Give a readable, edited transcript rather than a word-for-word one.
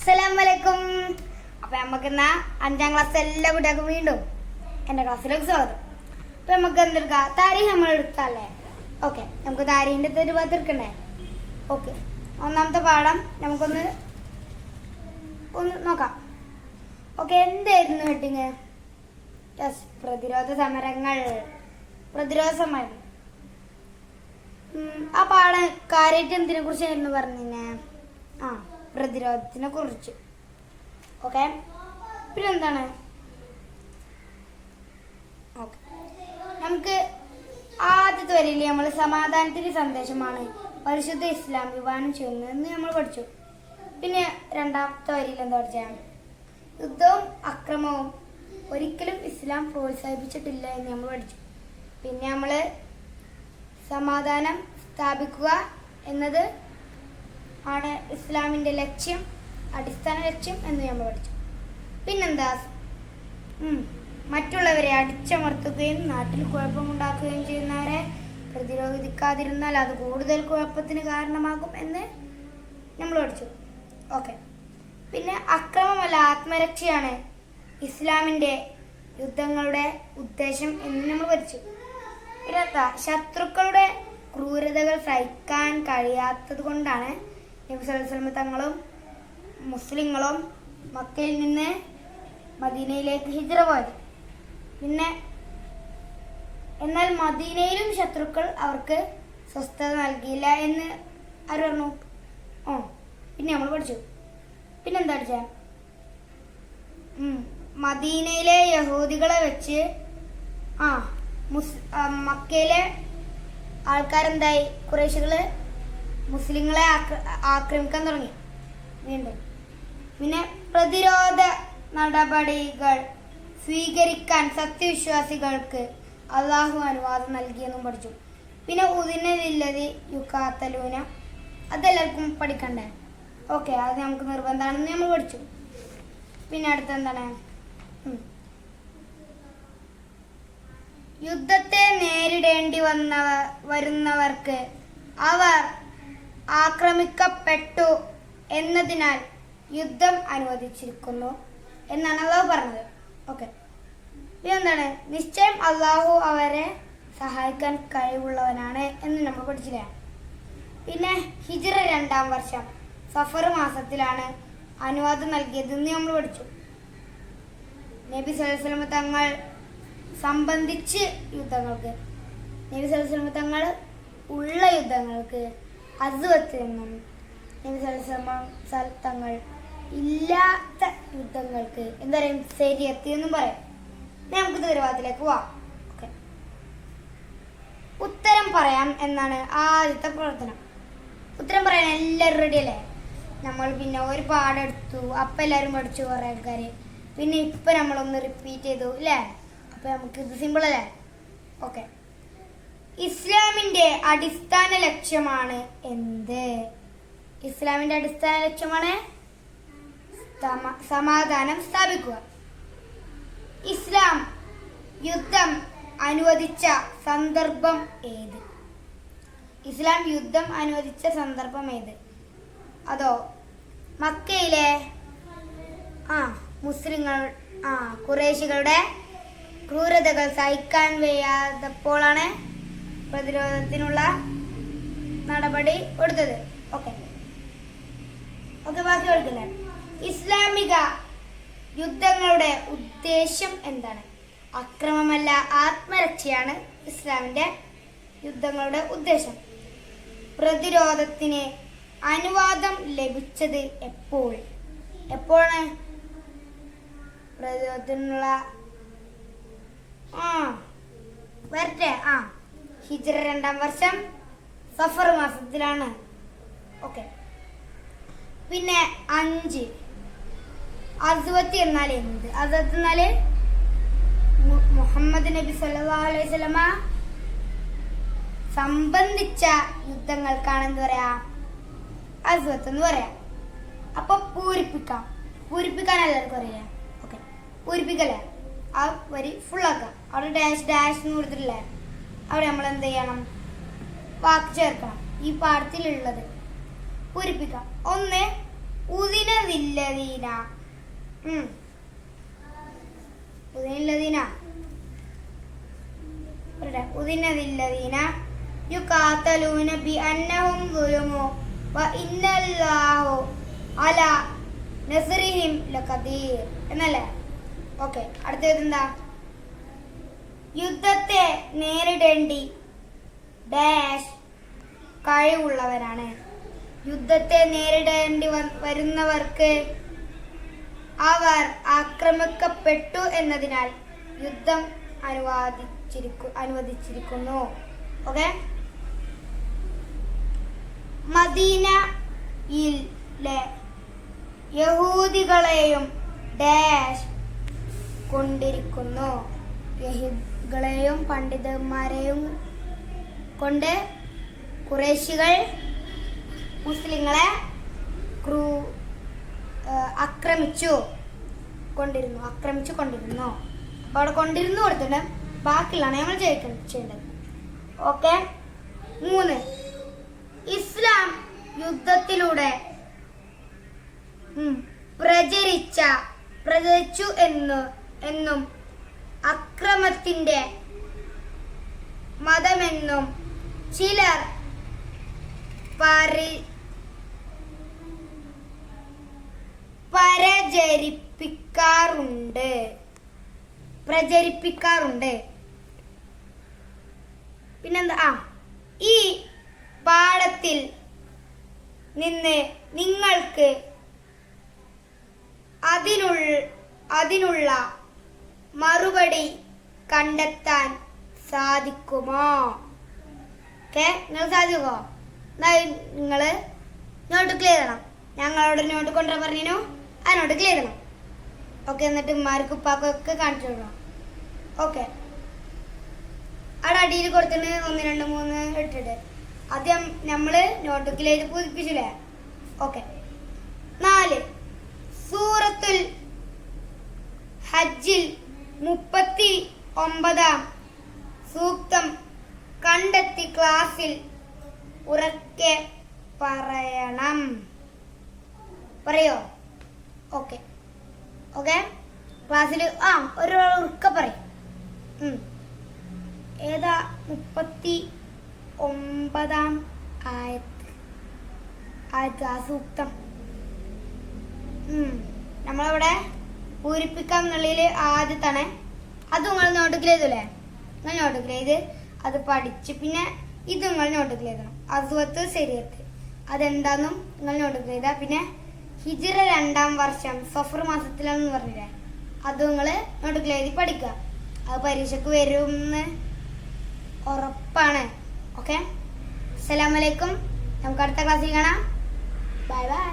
അസ്സലാമലൈക്കും. അപ്പം നമുക്കിന്ന് 5ാം ക്ലാസ് എല്ലാ കുട്ടികൾക്കും വീണ്ടും എൻ്റെ ക്ലാസ്സിലേക്ക് സ്വാഗതം. അപ്പം നമുക്ക് എന്തെടുക്കാം, താരീഖ് നമ്മൾ എടുക്കാല്ലേ? ഓക്കെ, നമുക്ക് താരീഖിൻ്റെ ഒരു ഭാഗത്ത് എടുക്കണ്ടേ? ഓക്കെ, ഒന്നാമത്തെ പാഠം നമുക്കൊന്ന് നോക്കാം. ഓക്കെ, എന്തായിരുന്നു ഹെഡിങ്? യെസ്, പ്രതിരോധ സമരങ്ങൾ. പ്രതിരോധ സമരം. ആ പാഠം കാര്യമായിട്ട് എന്തിനെ കുറിച്ചായിരുന്നു പറഞ്ഞിനെ? പ്രതിരോധത്തിനെ കുറിച്ച്. ഓക്കെ, പിന്നെന്താണ്? ഓക്കെ, നമുക്ക് ആദ്യത്തെ വരിയിൽ നമ്മൾ സമാധാനത്തിന്റെ സന്ദേശമാണ് പരിശുദ്ധ ഇസ്ലാം വിഭാവനം ചെയ്യുന്നതെന്ന് നമ്മൾ പഠിച്ചു. പിന്നെ രണ്ടാമത്തെ വരിയിൽ എന്താ പഠിച്ചാൽ യുദ്ധവും അക്രമവും ഒരിക്കലും ഇസ്ലാം പ്രോത്സാഹിപ്പിച്ചിട്ടില്ല എന്ന് നമ്മൾ പഠിച്ചു. പിന്നെ നമ്മൾ സമാധാനം സ്ഥാപിക്കുക എന്നത് ആണ് ഇസ്ലാമിൻ്റെ ലക്ഷ്യം, അടിസ്ഥാന ലക്ഷ്യം എന്ന് നമ്മൾ പഠിച്ചു. പിന്നെന്താ, മറ്റുള്ളവരെ അടിച്ചമർത്തുകയും നാട്ടിൽ കുഴപ്പമുണ്ടാക്കുകയും ചെയ്യുന്നവരെ പ്രതിരോധിക്കാതിരുന്നാൽ അത് കൂടുതൽ കുഴപ്പത്തിന് കാരണമാകും എന്ന് നമ്മൾ പഠിച്ചു. ഓക്കെ, പിന്നെ അക്രമമല്ല ആത്മരക്ഷയാണ് ഇസ്ലാമിൻ്റെ യുദ്ധങ്ങളുടെ ഉദ്ദേശം എന്ന് നമ്മൾ പഠിച്ചു. പിന്നെ ശത്രുക്കളുടെ ക്രൂരതകൾ സഹിക്കാൻ കഴിയാത്തത് കൊണ്ടാണ് നബി സല്ലല്ലാഹു അലൈഹി വസല്ലം തങ്ങളും മുസ്ലിങ്ങളും മക്കയിൽ നിന്ന് മദീനയിലേക്ക് ഹിജ്റ പോയത്. പിന്നെ എന്നാൽ മദീനയിലും ശത്രുക്കൾ അവർക്ക് സ്വസ്ഥത നൽകിയില്ല എന്ന് ആര് പറഞ്ഞു? പിന്നെ നമ്മൾ പഠിച്ചു. പിന്നെന്താ പഠിച്ച? മദീനയിലെ യഹൂദികളെ വെച്ച് മക്കയിലെ ആൾക്കാരെന്തായി, ഖുറൈശികള് മുസ്ലിങ്ങളെ ആക്രമിക്കാൻ തുടങ്ങി വീണ്ടും. പിന്നെ പ്രതിരോധ നടപടികൾ സ്വീകരിക്കാൻ സത്യവിശ്വാസികൾക്ക് അള്ളാഹു അനുവാദം നൽകിയെന്നും പഠിച്ചു. പിന്നെ ഉദിനലില്ലതി യുക്കാത്തലൂന, അതെല്ലാവർക്കും പഠിക്കണ്ടേ? ഓക്കെ, അത് നമുക്ക് നിർബന്ധമാണെന്ന് നമ്മൾ പഠിച്ചു. പിന്നെ അടുത്തെന്താണ്? യുദ്ധത്തെ നേരിടേണ്ടി വരുന്നവർക്ക് അവർ ആക്രമിക്കപ്പെട്ടു എന്നതിനാൽ യുദ്ധം അനുവദിച്ചിരിക്കുന്നു എന്നാണ് അള്ളാഹു പറഞ്ഞത്. ഓക്കെ, പിന്നെന്താണ്? നിശ്ചയം അള്ളാഹു അവരെ സഹായിക്കാൻ കഴിവുള്ളവനാണ് എന്ന് നമ്മൾ പഠിച്ചില്ലേ? പിന്നെ ഹിജ്റ 2ാം വർഷം സഫർ മാസത്തിലാണ് അനുവാദം നൽകിയതെന്ന് നമ്മൾ പഠിച്ചു. നബി സല്ലല്ലാഹു അലൈഹി വസല്ലം തങ്ങൾ സംബന്ധിച്ച് യുദ്ധങ്ങൾക്ക്, നബി സല്ലല്ലാഹു അലൈഹി വസല്ലം തങ്ങൾ ഉള്ള യുദ്ധങ്ങൾക്ക് അസ്വത്ത് എന്നും, നബി സല്ലല്ലാഹു അലൈഹി വസല്ലം തങ്ങൾ ഇല്ലാത്ത യുദ്ധങ്ങൾക്ക് എന്താ പറയും? ശരിയത്ത് എന്നും പറയാം. നമുക്ക് തീരുമാനത്തിലേക്ക് പോവാം. ഓക്കെ, ഉത്തരം പറയാം എന്നാണ് ആദ്യത്തെ പ്രവർത്തനം. ഉത്തരം പറയാൻ എല്ലാവരും റെഡി അല്ലേ? നമ്മൾ പിന്നെ ഒരു പാടെടുത്തു, അപ്പം എല്ലാവരും പഠിച്ചു കുറേ ആൾക്കാർ. പിന്നെ ഇപ്പം നമ്മളൊന്ന് റിപ്പീറ്റ് ചെയ്തു അല്ലേ? അപ്പം നമുക്ക് ഇത് സിമ്പിൾ അല്ലേ? ഓക്കെ, ഇസ്ലാമിൻ്റെ അടിസ്ഥാന ലക്ഷ്യമാണ് എന്ത്? ഇസ്ലാമിൻ്റെ അടിസ്ഥാന ലക്ഷ്യമാണ് സമാധാനം സ്ഥാപിക്കുക. ഇസ്ലാം യുദ്ധം അനുവദിച്ച സന്ദർഭം ഏത്? ഇസ്ലാം യുദ്ധം അനുവദിച്ച സന്ദർഭം ഏത്? അതോ മക്കയിലെ മുസ്ലിങ്ങൾ ഖുറൈശികളുടെ ക്രൂരതകൾ സഹിക്കാൻ വയ്യാത്തപ്പോഴാണ് പ്രതിരോധത്തിനുള്ള നടപടി എടുത്തത്. ഓക്കെ, ബാക്കി എടുക്കുന്നത് ഇസ്ലാമിക യുദ്ധങ്ങളുടെ ഉദ്ദേശം എന്താണ്? അക്രമമല്ല ആത്മരക്ഷയാണ് ഇസ്ലാമിന്റെ യുദ്ധങ്ങളുടെ ഉദ്ദേശം. പ്രതിരോധത്തിന് അനുവാദം ലഭിച്ചത് എപ്പോഴാണ്? പ്രതിരോധത്തിനുള്ള വരട്ടെ ഹിജ്റ 2ാം വർഷം സഫർ മാസത്തിലാണ്. ഓക്കെ, പിന്നെ 5 അസ്വത്ത് എന്നാൽ എന്ത്? അസ്വത്ത് എന്നാല് മുഹമ്മദ് നബി സല്ലല്ലാഹു അലൈഹി വസല്ലമ സംബന്ധിച്ച യുദ്ധങ്ങൾക്കാണ് എന്ത് പറയാ? അസ്വത്ത് എന്ന് പറയാം. അപ്പൊ പൂരിപ്പിക്കാൻ എല്ലാവർക്കും അറിയാം. ഓക്കെ, പൂരിപ്പിക്കല്ലേ? ആ വരി ഫുള്ളാക്കാം. അവിടെ ഡാഷ് എന്ന് കൊടുത്തിട്ടില്ലേ? അവിടെ നമ്മൾ എന്ത് ചെയ്യണം? വാക്ക് ചേർക്കണം. ഈ പാഠത്തിലുള്ളത് പൂരിപ്പിക്കാം. 1 ഉദിനദില്ലദീന ഉദിനദില്ലദീന യുഖാതലൂന ബിഅന്നഹും ദുലുമു വഇന്നല്ലാഹു അലാ നസ്രിഹിം ലഖദീർ എന്നല്ലേ. ഓക്കെ, അടുത്തത് എന്താ? യുദ്ധത്തെ നേരിടേണ്ടി ഡാഷ് കഴിവുള്ളവരാണ്. യുദ്ധത്തെ നേരിടേണ്ടി വരുന്നവർക്ക് അവർ ആക്രമിക്കപ്പെട്ടു എന്നതിനാൽ യുദ്ധം അനുവദിച്ചിരിക്കുന്നു. ഓക്കെ, മദീനയിലെ യഹൂദികളെയും ഡാഷ് കൊണ്ടിരിക്കുന്നു. യഹൂദികളെയും പണ്ഡിതന്മാരെയും കൊണ്ട് ഖുറൈശികൾ മുസ്ലിങ്ങളെ ആക്രമിച്ചു കൊണ്ടിരുന്നു. അപ്പോൾ അവിടെ കൊണ്ടിരുന്നു കൊടുത്തിട്ട് ബാക്കിയുള്ളതാണ് നമ്മൾ ചെയ്യേണ്ടത്. ഓക്കെ, 3 ഇസ്ലാം യുദ്ധത്തിലൂടെ പ്രചരിച്ചു എന്നും അക്രമത്തിന്റെ മതമെന്നും ചിലർ പ്രചരിപ്പിക്കാറുണ്ട്. പിന്നെന്താ? ഈ പാഠത്തിൽ നിന്ന് നിങ്ങൾക്ക് അതിനുള്ള മറുപടി കണ്ടെത്താൻ സാധിക്കുമോ? ഓക്കെ, നിങ്ങൾ സാധിക്കുമോ? നിങ്ങൾ നോട്ട് ക്ലിയർ ചെയ്യണം. ഞങ്ങളോട് നോട്ട് കൊണ്ടുവരാൻ പറഞ്ഞു, ആ നോട്ട് ക്ലിയർ ചെയ്യണം. ഓക്കെ, എന്നിട്ട് ഉമ്മാർക്കും ഉപ്പാക്കൊക്കെ കാണിച്ചു കൊടുക്കണം. ഓക്കെ, അവിടെ അടിയിൽ കൊടുത്തിട്ട് 1 2 3 ഇട്ടിട്ട് ആദ്യം നമ്മൾ നോട്ട് ക്ലിയർ ചെയ്ത് പൂരിപ്പിച്ചില്ലേ? ഓക്കെ, 4 സൂറത്തുൽ ഹജ്ജിൽ 39-ാം സൂക്തം കണ്ടെത്തി ക്ലാസ്സിൽ ഉറക്കെ പറയണം. പറയോ? ഓക്കെ, ക്ലാസ്സിൽ ഒരാൾ ഉറക്കെ പറയും. ഏതാ? 39-ാം ആയത്ത് ആ സൂക്തം നമ്മളവിടെ പൂരിപ്പിക്കാം എന്നുള്ളിൽ ആദ്യത്താണ്. അത് നിങ്ങൾ നോട്ട് ക്ലിയർ ചെയ്തല്ലേ? നിങ്ങൾ നോട്ട് ക്ലിയർ ചെയ്ത് അത് പഠിച്ച് പിന്നെ ഇത് നിങ്ങൾ നോട്ട് ക്ലിയർ ചെയ്യണം. അസുഖത്ത് ശരിയത്ത് അതെന്താന്നും നിങ്ങൾ നോട്ട് ക്ലിയർ ചെയ്താൽ പിന്നെ ഹിജ്റ 2-ാം വർഷം സഫർ മാസത്തിലാണെന്ന് പറഞ്ഞില്ലേ? അത് നിങ്ങൾ നോട്ട് ക്ലിയർ ചെയ്ത് പഠിക്കുക. അത് പരീക്ഷയ്ക്ക് വരുമെന്ന് ഉറപ്പാണ്. ഓക്കെ, അസ്സലാമു അലൈക്കും. നമുക്ക് അടുത്ത ക്ലാസ്സിൽ കാണാം. Bye bye.